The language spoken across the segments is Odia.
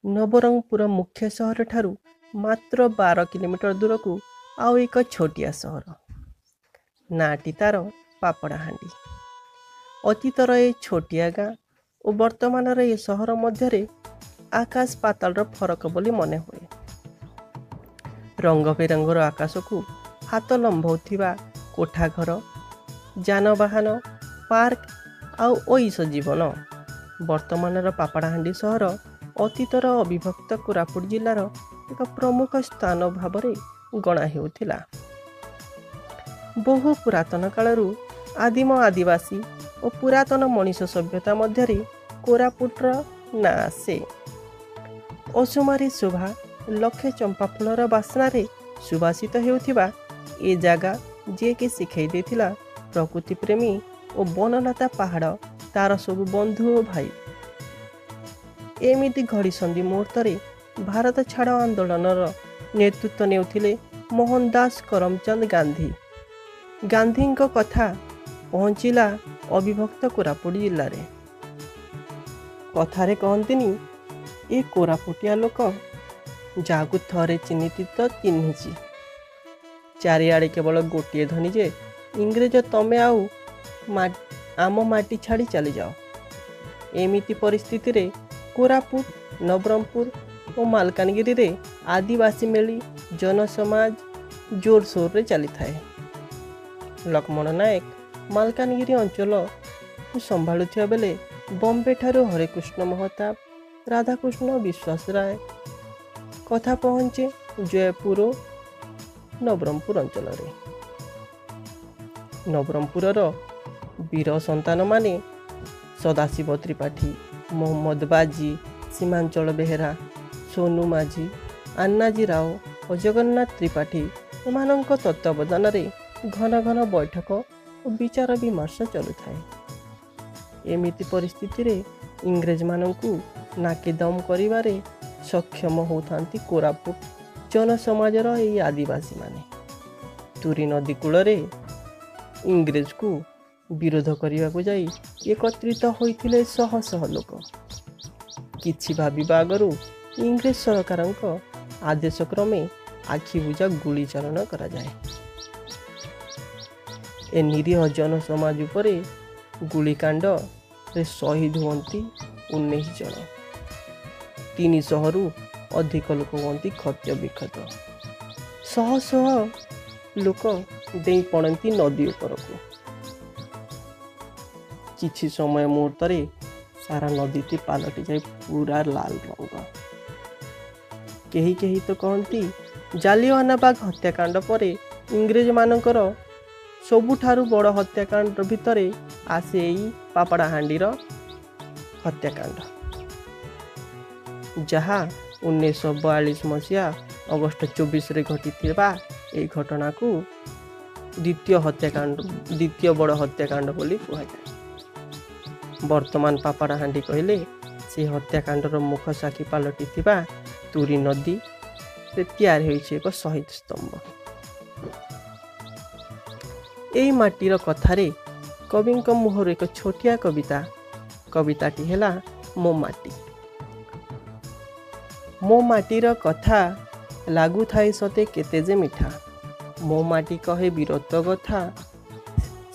ନବରଙ୍ଗପୁର ମୁଖ୍ୟ ସହର ଠାରୁ ମାତ୍ର 12 କିଲୋମିଟର ଦୂରକୁ ଆଉ ଏକ ଛୋଟିଆ ସହର, ନାଁଟି ତାର ପାପଡ଼ାହାଣ୍ଡି। ଅତୀତର ଏ ଛୋଟିଆ ଗାଁ ଓ ବର୍ତ୍ତମାନର ଏ ସହର ମଧ୍ୟରେ ଆକାଶ ପାତାଳର ଫରକ ବୋଲି ମନେ ହୁଏ। ରଙ୍ଗ ବେରଙ୍ଗର ଆକାଶକୁ ହାତ ଲମ୍ବଉଥିବା କୋଠାଘର, ଯାନବାହନ, ପାର୍କ ଆଉ ଐଶ ଜୀବନ। ବର୍ତ୍ତମାନର ପାପଡ଼ାହାଣ୍ଡି ସହର ଅତୀତର ଅବିଭକ୍ତ କୋରାପୁଟ ଜିଲ୍ଲାର ଏକ ପ୍ରମୁଖ ସ୍ଥାନ ଭାବରେ ଗଣା ହେଉଥିଲା। ବହୁ ପୁରାତନ କାଳରୁ ଆଦିମ ଆଦିବାସୀ ଓ ପୁରାତନ ମଣିଷ ସଭ୍ୟତା ମଧ୍ୟରେ କୋରାପୁଟର ନାଁ ଆସେ। ଅସୁମାରୀ ଶୋଭା, ଲକ୍ଷେ ଚମ୍ପା ଫୁଲର ବାସ୍ନାରେ ସୁବାସିତ ହେଉଥିବା ଏ ଜାଗା ଯିଏକି ଶିଖାଇ ଦେଇଥିଲା ପ୍ରକୃତି ପ୍ରେମୀ ଓ ବନଲତା ପାହାଡ଼ ତାର ସବୁ ବନ୍ଧୁ ଓ ଭାଇ। ଏମିତି ଘଡ଼ିସନ୍ଧି ମୁହୂର୍ତ୍ତରେ ଭାରତ ଛାଡ଼ ଆନ୍ଦୋଳନର ନେତୃତ୍ୱ ନେଉଥିଲେ ମୋହନଦାସ କରମଚନ୍ଦ ଗାନ୍ଧୀ। ଗାନ୍ଧୀଙ୍କ କଥା ପହଞ୍ଚିଲା ଅବିଭକ୍ତ କୋରାପୁଟ ଜିଲ୍ଲାରେ। କଥାରେ କହନ୍ତିନି, ଏ କୋରାପୁଟିଆ ଲୋକ ଯାହାକୁ ଥରେ ଚିହ୍ନିଛି ତ ଚିହ୍ନିଛି। ଚାରିଆଡ଼େ କେବଳ ଗୋଟିଏ ଧ୍ୱନି ଯେ ଇଂରେଜ ତମେ ଆଉ ଆମ ମାଟି ଛାଡ଼ି ଚାଲିଯାଅ। ଏମିତି ପରିସ୍ଥିତିରେ କୋରାପୁଟ, ନବରଙ୍ଗପୁର ଓ ମାଲକାନଗିରିରେ ଆଦିବାସୀ ମେଳି ଜନସମାଜ ଜୋରସୋରରେ ଚାଲିଥାଏ। ଲକ୍ଷ୍ମଣ ନାୟକ ମାଲକାନଗିରି ଅଞ୍ଚଳକୁ ସମ୍ଭାଳୁଥିବା ବେଳେ ବମ୍ବେ ଠାରୁ ହରେକୃଷ୍ଣ ମହତାବ, ରାଧାକୃଷ୍ଣ ବିଶ୍ୱାସ ରାୟ କଥା ପହଞ୍ଚେ ଜୟପୁର ଓ ନବରଙ୍ଗପୁର ଅଞ୍ଚଳରେ। ନବରଙ୍ଗପୁରର ବୀର ସନ୍ତାନମାନେ ସଦାଶିବ ତ୍ରିପାଠୀ, ମହମ୍ମଦ ବାଜି, ସୀମାଞ୍ଚଳ ବେହେରା, ସୋନୁ ମାଝୀ, ଆନ୍ନାଜୀ ରାଓ ଓ ଜଗନ୍ନାଥ ତ୍ରିପାଠୀ ଏମାନଙ୍କ ତତ୍ତ୍ୱାବଧାନରେ ଘନ ଘନ ବୈଠକ ଓ ବିଚାର ବିମର୍ଶ ଚାଲୁଥାଏ। ଏମିତି ପରିସ୍ଥିତିରେ ଇଂରେଜମାନଙ୍କୁ ନାକେଦମ କରିବାରେ ସକ୍ଷମ ହେଉଥାନ୍ତି କୋରାପୁଟ ଜନସମାଜର ଏହି ଆଦିବାସୀମାନେ। ତୁରୀ ନଦୀ କୂଳରେ ଇଂରେଜକୁ ବିରୋଧ କରିବାକୁ ଯାଇ ଏକତ୍ରିତ ହୋଇଥିଲେ ଶହ ଶହ ଲୋକ। କିଛି ଭାବିବା ଆଗରୁ ଇଂରେଜ ସରକାରଙ୍କ ଆଦେଶ କ୍ରମେ ଆଖିବୁଜା ଗୁଳି ଚାଳନା କରାଯାଏ। ଏ ନିରୀହ ଜନସମାଜ ଉପରେ ଗୁଳିକାଣ୍ଡରେ ଶହୀଦ ହୁଅନ୍ତି 19 ଜଣ। 300ରୁ ଅଧିକ ଲୋକ ହୁଅନ୍ତି କ୍ଷତ ବିକ୍ଷତ। ଶହ ଶହ ଲୋକ ଡେଇଁ ପଡ଼ନ୍ତି ନଦୀ ଉପରକୁ। କିଛି ସମୟ ମୁହୂର୍ତ୍ତରେ ସାରା ନଦୀଟି ପାଲଟି ଯାଏ ପୁରା ଲାଲ ରଙ୍ଗ। କେହି କେହି ତ କହନ୍ତି ଜାଲିଆନାବାଗ ହତ୍ୟାକାଣ୍ଡ ପରେ ଇଂରେଜମାନଙ୍କର ସବୁଠାରୁ ବଡ଼ ହତ୍ୟାକାଣ୍ଡ ଭିତରେ ଆସେ ଏଇ ପାପଡ଼ାହାଣ୍ଡିର ହତ୍ୟାକାଣ୍ଡ, ଯାହା 1942 ମସିହା ଅଗଷ୍ଟ 24ରେ ଘଟିଥିବା ଏହି ଘଟଣାକୁ ଦ୍ୱିତୀୟ ବଡ଼ ହତ୍ୟାକାଣ୍ଡ ବୋଲି କୁହାଯାଏ। ବର୍ତ୍ତମାନ ପାପଡ଼ାହାଣ୍ଡି କହିଲେ ସେ ହତ୍ୟାକାଣ୍ଡର ମୁଖ ସାକ୍ଷୀ ପାଲଟିଥିବା ତୁରୀ ନଦୀରେ ତିଆରି ହୋଇଛି ଏକ ଶହୀଦ ସ୍ତମ୍ଭ। ଏହି ମାଟିର କଥାରେ କବିଙ୍କ ମୁହଁରୁ ଏକ ଛୋଟିଆ କବିତାଟି ହେଲା ମୋ ମାଟି। ମୋ ମାଟିର କଥା ଲାଗୁଥାଏ ସତେ କେତେ ଯେ ମିଠା। ମୋ ମାଟି କହେ ବୀରତ୍ୱ କଥା,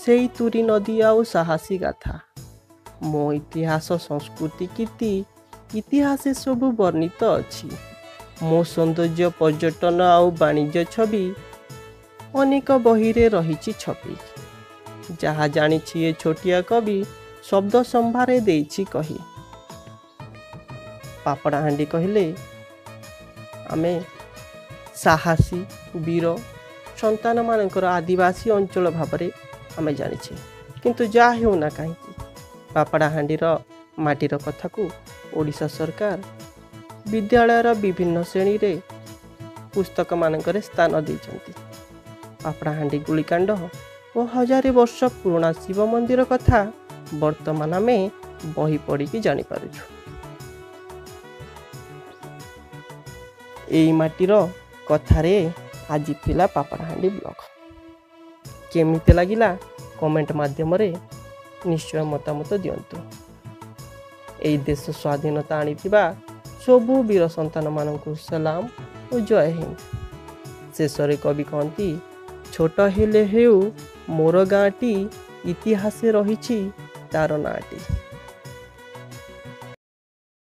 ସେଇ ତୁରୀ ନଦୀ ଆଉ ସାହସୀ ଗାଥା। ମୋ ଇତିହାସ ସଂସ୍କୃତି କୀର୍ତ୍ତି ଇତିହାସେ ସବୁ ବର୍ଣ୍ଣିତ ଅଛି। ମୋ ସୌନ୍ଦର୍ଯ୍ୟ ପର୍ଯ୍ୟଟନ ଆଉ ବାଣିଜ୍ୟ ଛବି ଅନେକ ବହିରେ ରହିଛି ଛପି। ଯାହା ଜାଣିଛି ଏ ଛୋଟିଆ କବି ଶବ୍ଦ ସମ୍ଭାରେ ଦେଇଛି କହି। ପାପଡ଼ାହାଣ୍ଡି କହିଲେ ଆମେ ସାହସୀ ବୀର ସନ୍ତାନମାନଙ୍କର ଆଦିବାସୀ ଅଞ୍ଚଳ ଭାବରେ ଆମେ ଜାଣିଛେ। କିନ୍ତୁ ଯାହା ହେଉନା କାହିଁକି ପାପଡ଼ାହାଣ୍ଡିର ମାଟିର କଥାକୁ ଓଡ଼ିଶା ସରକାର ବିଦ୍ୟାଳୟର ବିଭିନ୍ନ ଶ୍ରେଣୀରେ ପୁସ୍ତକମାନଙ୍କରେ ସ୍ଥାନ ଦେଇଛନ୍ତି। ପାପଡ଼ାହାଣ୍ଡି ଗୁଳିକାଣ୍ଡ ଓ 1000 ବର୍ଷ ପୁରୁଣା ଶିବ ମନ୍ଦିର କଥା ବର୍ତ୍ତମାନ ଆମେ ବହି ପଢ଼ିକି ଜାଣିପାରୁଛୁ। ଏଇ ମାଟିର କଥାରେ ଆଜି ଥିଲା ପାପଡ଼ାହାଣ୍ଡି ବ୍ଲଗ। କେମିତି ଲାଗିଲା କମେଣ୍ଟ ମାଧ୍ୟମରେ ନିଶ୍ଚୟ ମତାମତ ଦିଅନ୍ତୁ। ଏହି ଦେଶ ସ୍ୱାଧୀନତା ଆଣିଥିବା सबु वीर सन्तान मानकु सलाम और जय हिंद। शेषरे कवि कहती छोट हेले हेउ मोर गाँटी इतिहास रही तार नाटी।